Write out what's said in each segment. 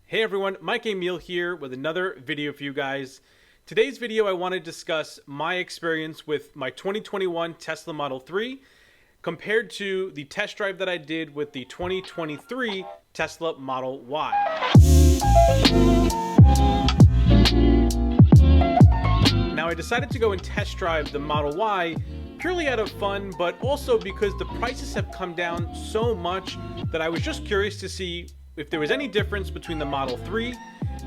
Hey everyone, Mike Amiel here with another video for you guys. Today's video I want to discuss my experience with my 2021 Tesla Model 3 compared to the test drive that I did with the 2023 Tesla Model Y. Now I decided to go and test drive the Model Y purely out of fun, but also because the prices have come down so much that I was just curious to see if there was any difference between the Model 3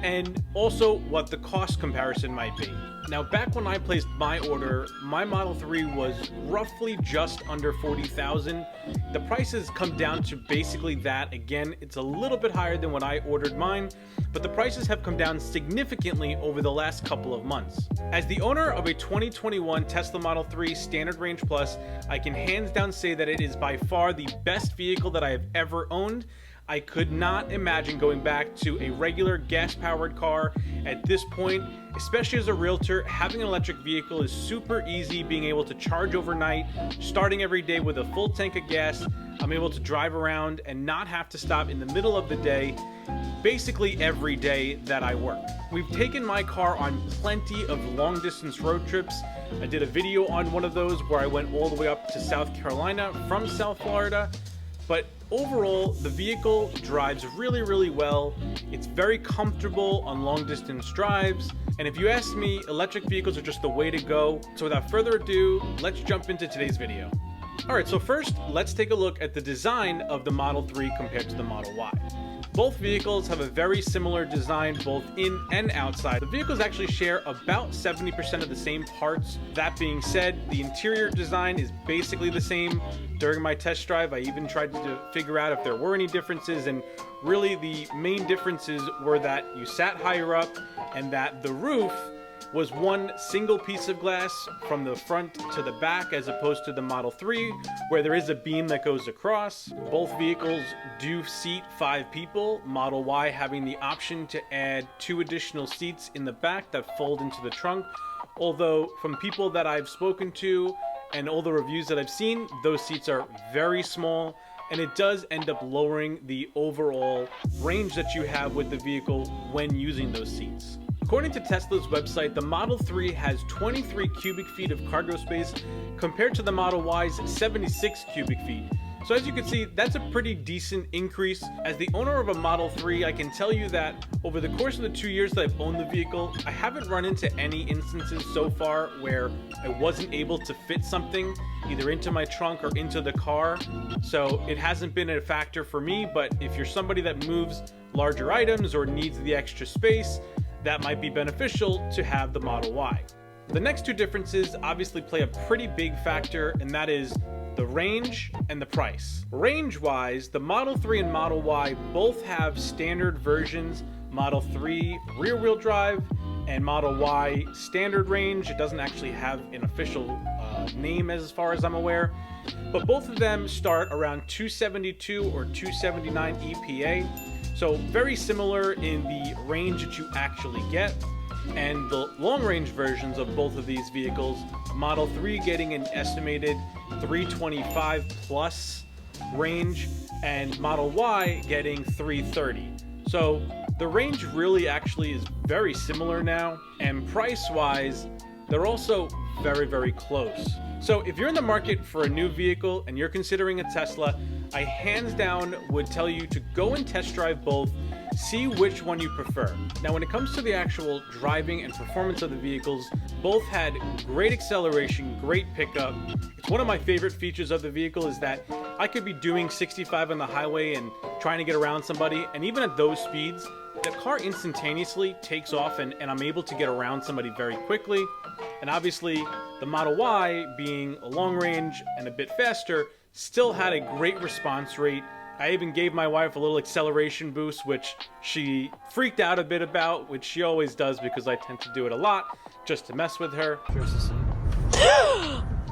and also what the cost comparison might be. Now, back when I placed my order, my Model 3 was roughly just under $40,000. The prices come down to basically that. Again, it's a little bit higher than when I ordered mine, but the prices have come down significantly over the last couple of months. As the owner of a 2021 Tesla Model 3 Standard Range Plus, I can hands down say that it is by far the best vehicle that I have ever owned. I could not imagine going back to a regular gas-powered car at this point, especially as a realtor. Having an electric vehicle is super easy, being able to charge overnight, starting every day with a full tank of gas. I'm able to drive around and not have to stop in the middle of the day, basically every day that I work. We've taken my car on plenty of long-distance road trips. I did a video on one of those where I went all the way up to South Carolina from South Florida. But overall, the vehicle drives really well. It's very comfortable on long distance drives. And if you ask me, electric vehicles are just the way to go. So without further ado, let's jump into today's video. All right, so first, let's take a look at the design of the Model 3 compared to the Model Y. Both vehicles have a very similar design, both in and outside. The vehicles actually share about 70% of the same parts. That being said, the interior design is basically the same. During my test drive, I even tried to figure out if there were any differences, and really the main differences were that you sat higher up and that the roof was one single piece of glass from the front to the back, as opposed to the Model 3 where there is a beam that goes across. Both vehicles do seat 5 people, Model Y having the option to add 2 additional seats in the back that fold into the trunk, although from people that I've spoken to and all the reviews that I've seen, those seats are very small, and it does end up lowering the overall range that you have with the vehicle when using those seats. According to Tesla's website, the Model 3 has 23 cubic feet of cargo space compared to the Model Y's 76 cubic feet. So as you can see, that's a pretty decent increase. As the owner of a Model 3, I can tell you that over the course of the 2 years that I've owned the vehicle, I haven't run into any instances so far where I wasn't able to fit something either into my trunk or into the car. So it hasn't been a factor for me, but if you're somebody that moves larger items or needs the extra space, that might be beneficial to have the Model Y. The next 2 differences obviously play a pretty big factor, and that is the range and the price. Range-wise, the Model 3 and Model Y both have standard versions. Model 3 rear-wheel drive and Model Y standard range. It doesn't actually have an official name as far as I'm aware, but both of them start around 272 or 279 EPA. So very similar in the range that you actually get. And the long-range versions of both of these vehicles, Model 3 getting an estimated 325 plus range, and Model Y getting 330. So the range really actually is very similar now, and price-wise, they're also very close. So if you're in the market for a new vehicle and you're considering a Tesla, I hands down would tell you to go and test drive both, see which one you prefer. Now, when it comes to the actual driving and performance of the vehicles, both had great acceleration, great pickup. It's one of my favorite features of the vehicle is that I could be doing 65 on the highway and trying to get around somebody, and even at those speeds, the car instantaneously takes off and I'm able to get around somebody very quickly. And obviously, the Model Y, being a long range and a bit faster, still had a great response rate. I even gave my wife a little acceleration boost, which she freaked out a bit about, which she always does because I tend to do it a lot just to mess with her.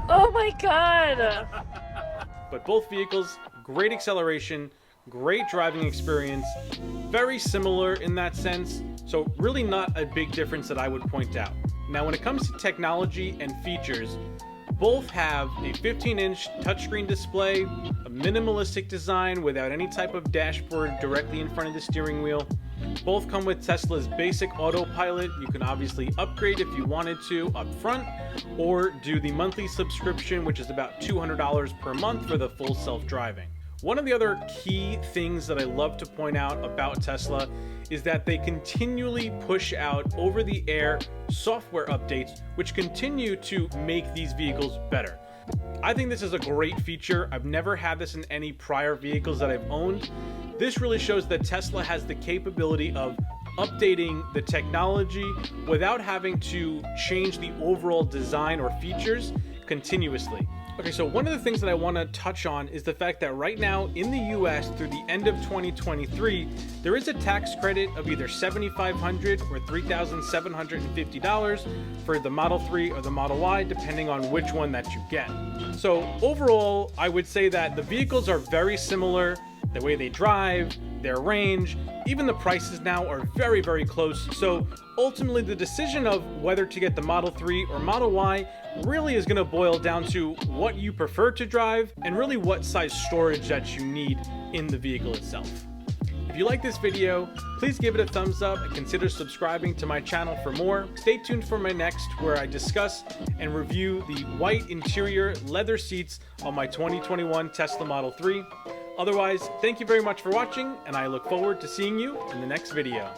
Oh my god! But both vehicles, great acceleration, great driving experience, very similar in that sense, so really not a big difference that I would point out. Now, when it comes to technology and features, both have a 15-inch touchscreen display, a minimalistic design without any type of dashboard directly in front of the steering wheel. Both come with Tesla's basic autopilot. You can obviously upgrade if you wanted to up front, or do the monthly subscription, which is about $200 per month for the full self-driving. One of the other key things that I love to point out about Tesla is that they continually push out over-the-air software updates, which continue to make these vehicles better. I think this is a great feature. I've never had this in any prior vehicles that I've owned. This really shows that Tesla has the capability of updating the technology without having to change the overall design or features continuously. Okay, so one of the things that I want to touch on is the fact that right now in the US through the end of 2023, there is a tax credit of either $7,500 or $3,750 for the Model 3 or the Model Y, depending on which one that you get. So overall, I would say that the vehicles are very similar. The way they drive, their range, even the prices now are very, very close. So ultimately the decision of whether to get the Model 3 or Model Y really is going to boil down to what you prefer to drive and really what size storage that you need in the vehicle itself. If you like this video, please give it a thumbs up and consider subscribing to my channel for more. Stay tuned for my next, where I discuss and review the white interior leather seats on my 2021 Tesla Model 3. Otherwise, thank you very much for watching, and I look forward to seeing you in the next video.